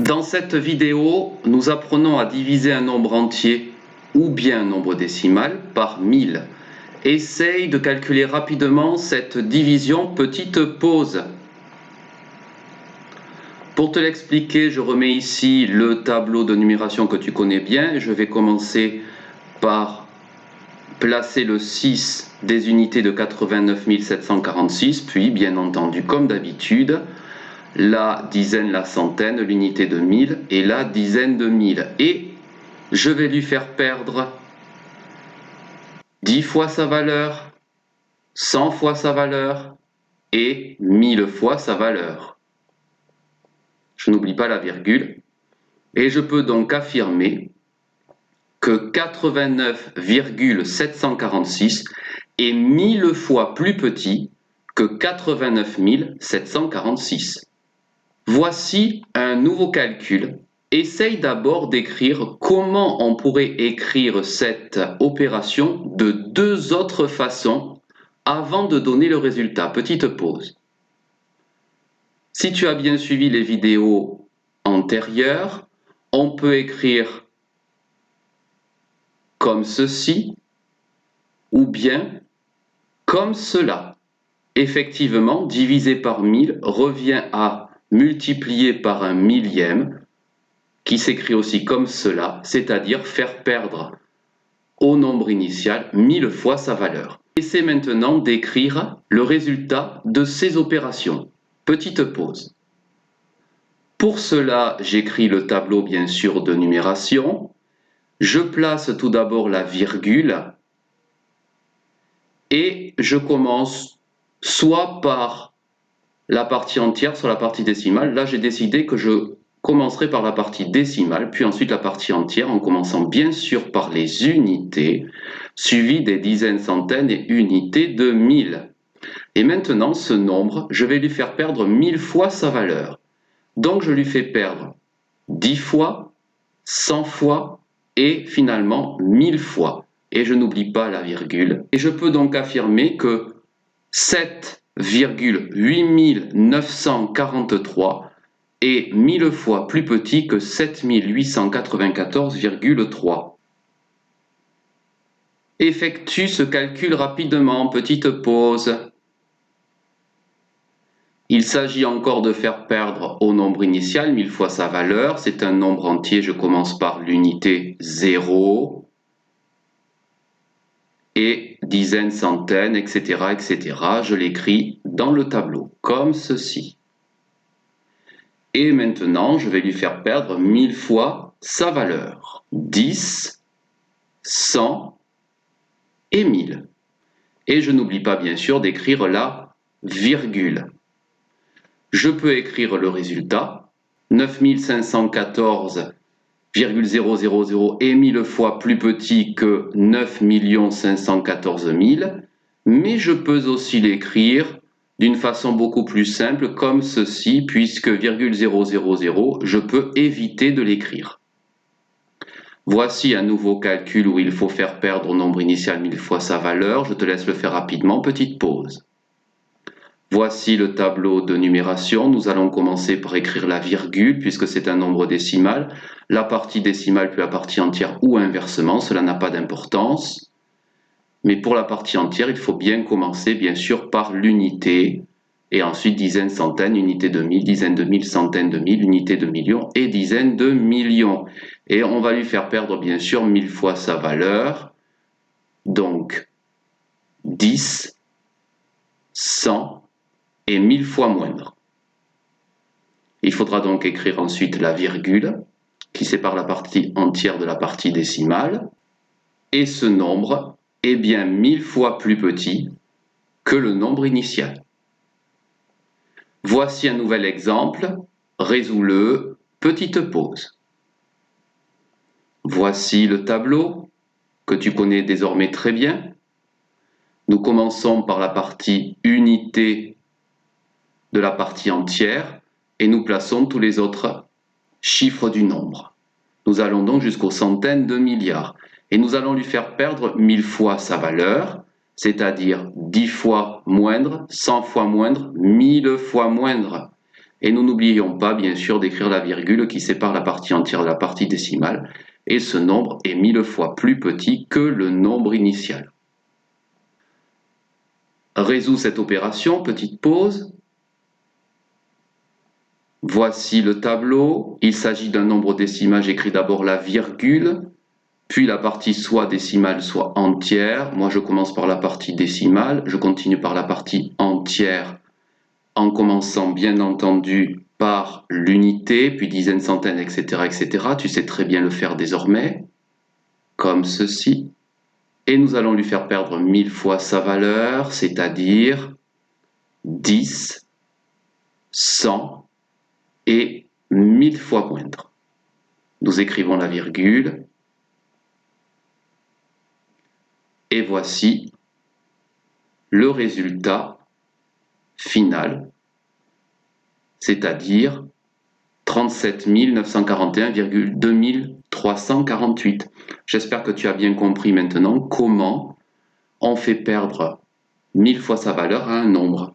Dans cette vidéo, nous apprenons à diviser un nombre entier ou bien un nombre décimal par 1000. Essaye de calculer rapidement cette division, petite pause. Pour te l'expliquer, je remets ici le tableau de numération que tu connais bien. Je vais commencer par placer le 6 des unités de 89 746, puis bien entendu, comme d'habitude, la dizaine, la centaine, l'unité de 1000 et la dizaine de 1000. Et je vais lui faire perdre 10 fois sa valeur, 100 fois sa valeur et 1000 fois sa valeur. Je n'oublie pas la virgule. Et je peux donc affirmer que 89,746 est 1000 fois plus petit que 89 746. Voici un nouveau calcul. Essaye d'abord d'écrire comment on pourrait écrire cette opération de deux autres façons avant de donner le résultat. Petite pause. Si tu as bien suivi les vidéos antérieures, on peut écrire comme ceci ou bien comme cela. Effectivement, diviser par 1000 revient à multiplier par un millième, qui s'écrit aussi comme cela, c'est-à-dire faire perdre au nombre initial 1000 fois sa valeur. Essaie maintenant d'écrire le résultat de ces opérations. Petite pause. Pour cela, j'écris le tableau bien sûr de numération. Je place tout d'abord la virgule et je commence soit par la partie entière, soit la partie décimale. Là, j'ai décidé que je commencerai par la partie décimale, puis ensuite la partie entière, en commençant bien sûr par les unités, suivi des dizaines, centaines et unités de 1000. Et maintenant, ce nombre, je vais lui faire perdre 1000 fois sa valeur. Donc, je lui fais perdre 10 fois, 100 fois et finalement 1000 fois. Et je n'oublie pas la virgule. Et je peux donc affirmer que 7,8943 est 1000 fois plus petit que 7894,3. Effectue ce calcul rapidement, petite pause. Il s'agit encore de faire perdre au nombre initial 1000 fois sa valeur. C'est un nombre entier, je commence par l'unité 0. Et dizaines, centaines, etc., etc. Je l'écris dans le tableau, comme ceci. Et maintenant, je vais lui faire perdre 1000 fois sa valeur. 10, 100 et 1000. Et je n'oublie pas bien sûr d'écrire la virgule. Je peux écrire le résultat. 9514,000 est 1000 fois plus petit que 9 514 000. Mais je peux aussi l'écrire d'une façon beaucoup plus simple, comme ceci, puisque 0,000, je peux éviter de l'écrire. Voici un nouveau calcul où il faut faire perdre au nombre initial 1000 fois sa valeur. Je te laisse le faire rapidement, petite pause. Voici le tableau de numération. Nous allons commencer par écrire la virgule, puisque c'est un nombre décimal. La partie décimale puis la partie entière ou inversement, cela n'a pas d'importance. Mais pour la partie entière, il faut bien commencer, bien sûr, par l'unité, et ensuite dizaines, centaines, unités de 1000, dizaines de 1000, centaines de 1000, unités de millions et dizaines de millions. Et on va lui faire perdre, bien sûr, 1000 fois sa valeur. Donc, 10, 100 et 1000 fois moindre. Il faudra donc écrire ensuite la virgule, qui sépare la partie entière de la partie décimale. Et ce nombre est bien 1000 fois plus petit que le nombre initial. Voici un nouvel exemple, résous-le, petite pause. Voici le tableau que tu connais désormais très bien. Nous commençons par la partie unité de la partie entière et nous plaçons tous les autres chiffres du nombre. Nous allons donc jusqu'aux centaines de milliards et nous allons lui faire perdre 1000 fois sa valeur, c'est-à-dire 10 fois moindre, 100 fois moindre, 1000 fois moindre. Et nous n'oublions pas, bien sûr, d'écrire la virgule qui sépare la partie entière de la partie décimale. Et ce nombre est 1000 fois plus petit que le nombre initial. Résous cette opération, petite pause. Voici le tableau. Il s'agit d'un nombre décimal. J'écris d'abord la virgule, puis la partie soit décimale, soit entière. Moi, je commence par la partie décimale. Je continue par la partie entière, en commençant bien entendu par l'unité, puis dizaines, centaines, etc., etc. Tu sais très bien le faire désormais, comme ceci. Et nous allons lui faire perdre 1000 fois sa valeur, c'est-à-dire 10, 100 et 1000 fois moindre. Nous écrivons la virgule. Et voici le résultat final, c'est-à-dire 37 941,2348. J'espère que tu as bien compris maintenant comment on fait perdre 1000 fois sa valeur à un nombre.